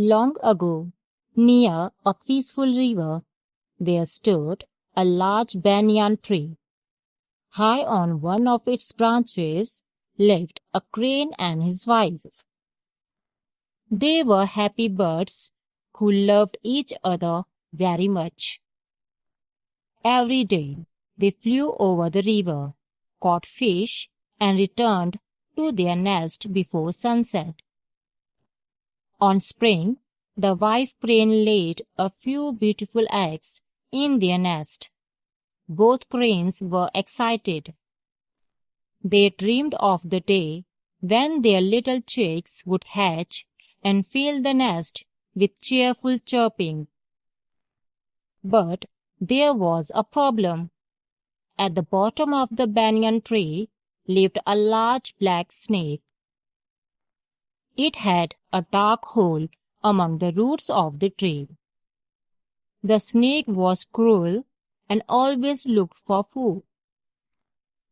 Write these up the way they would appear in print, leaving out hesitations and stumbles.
Long ago, near a peaceful river, there stood a large banyan tree. High on one of its branches lived a crane and his wife. They were happy birds who loved each other very much. Every day, they flew over the river, caught fish, and returned to their nest before sunset. On spring, the wife crane laid a few beautiful eggs in their nest. Both cranes were excited. They dreamed of the day when their little chicks would hatch and fill the nest with cheerful chirping. But there was a problem. At the bottom of the banyan tree lived a large black snake. It had a dark hole among the roots of the tree. The snake was cruel and always looked for food.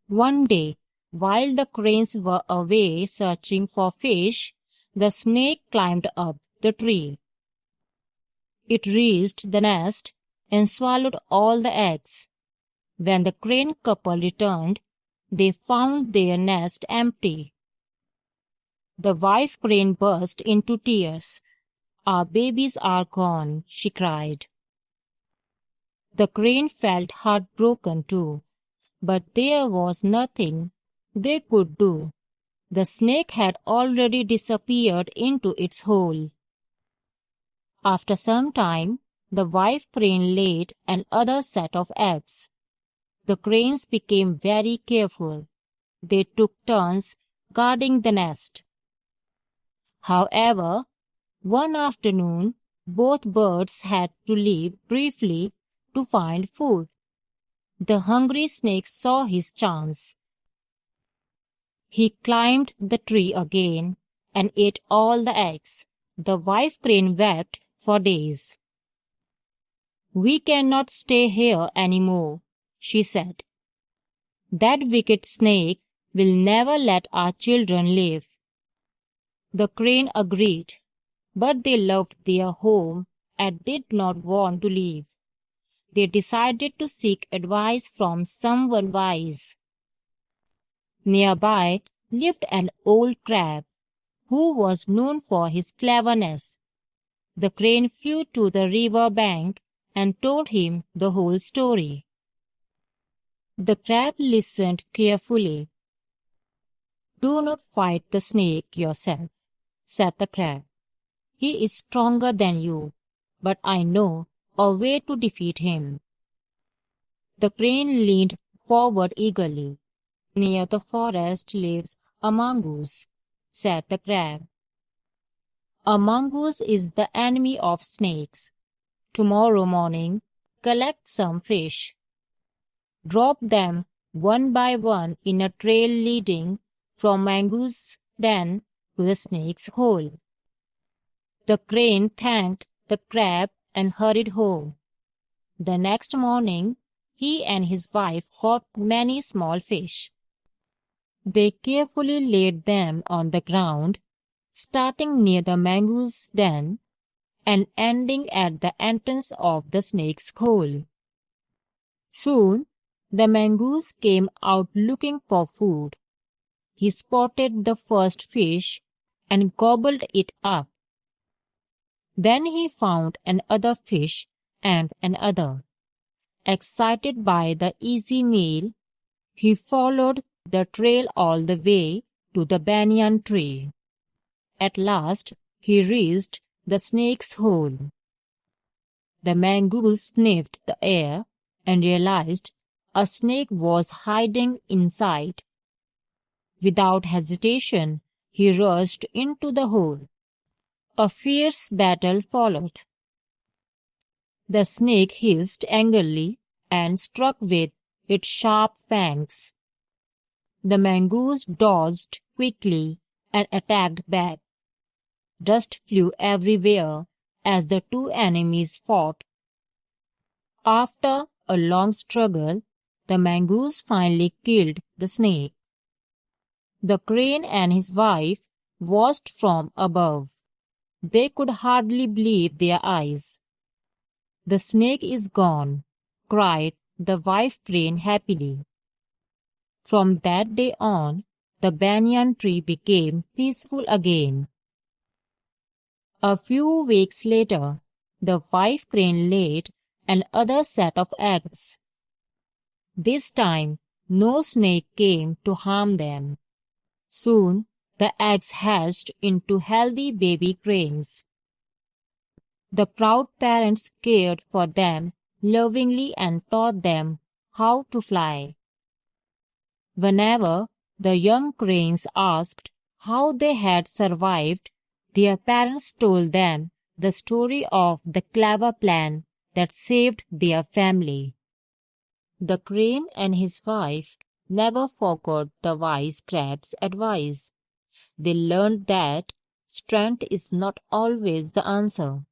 One day, while the cranes were away searching for fish, the snake climbed up the tree. It reached the nest and swallowed all the eggs. When the crane couple returned, they found their nest empty. The wife crane burst into tears. "Our babies are gone," she cried. The crane felt heartbroken too, but there was nothing they could do. The snake had already disappeared into its hole. After some time, the wife crane laid another set of eggs. The cranes became very careful. They took turns guarding the nest. However, one afternoon, both birds had to leave briefly to find food. The hungry snake saw his chance. He climbed the tree again and ate all the eggs. The wife crane wept for days. "We cannot stay here anymore," she said. "That wicked snake will never let our children live." The crane agreed, but they loved their home and did not want to leave. They decided to seek advice from someone wise. Nearby lived an old crab who was known for his cleverness. The crane flew to the river bank and told him the whole story. The crab listened carefully. "Do not fight the snake yourself," said the crab. "He is stronger than you, but I know a way to defeat him." The crane leaned forward eagerly. "Near the forest lives a mongoose," said the crab. "A mongoose is the enemy of snakes. Tomorrow morning, collect some fish. Drop them one by one in a trail leading from mongoose den to the snake's hole." The crane thanked the crab and hurried home. The next morning, he and his wife caught many small fish. They carefully laid them on the ground, starting near the mongoose den and ending at the entrance of the snake's hole. Soon, the mongoose came out looking for food. He spotted the first fish and gobbled it up. Then he found another fish and another. Excited by the easy meal, he followed the trail all the way to the banyan tree. At last, he reached the snake's hole. The mongoose sniffed the air and realized a snake was hiding inside. Without hesitation, he rushed into the hole. A fierce battle followed. The snake hissed angrily and struck with its sharp fangs. The mongoose dodged quickly and attacked back. Dust flew everywhere as the two enemies fought. After a long struggle, the mongoose finally killed the snake. The crane and his wife watched from above. They could hardly believe their eyes. "The snake is gone," cried the wife crane happily. From that day on, the banyan tree became peaceful again. A few weeks later, the wife crane laid another set of eggs. This time, no snake came to harm them. Soon, the eggs hatched into healthy baby cranes. The proud parents cared for them lovingly and taught them how to fly. Whenever the young cranes asked how they had survived, their parents told them the story of the clever plan that saved their family. The crane and his wife never forgot the wise crab's advice. They learned that strength is not always the answer.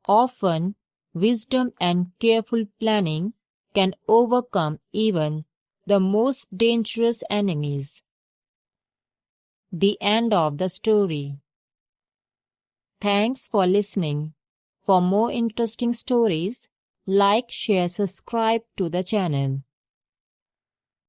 Often, wisdom and careful planning can overcome even the most dangerous enemies. The end of the story. Thanks for listening. For more interesting stories, like, share, subscribe to the channel.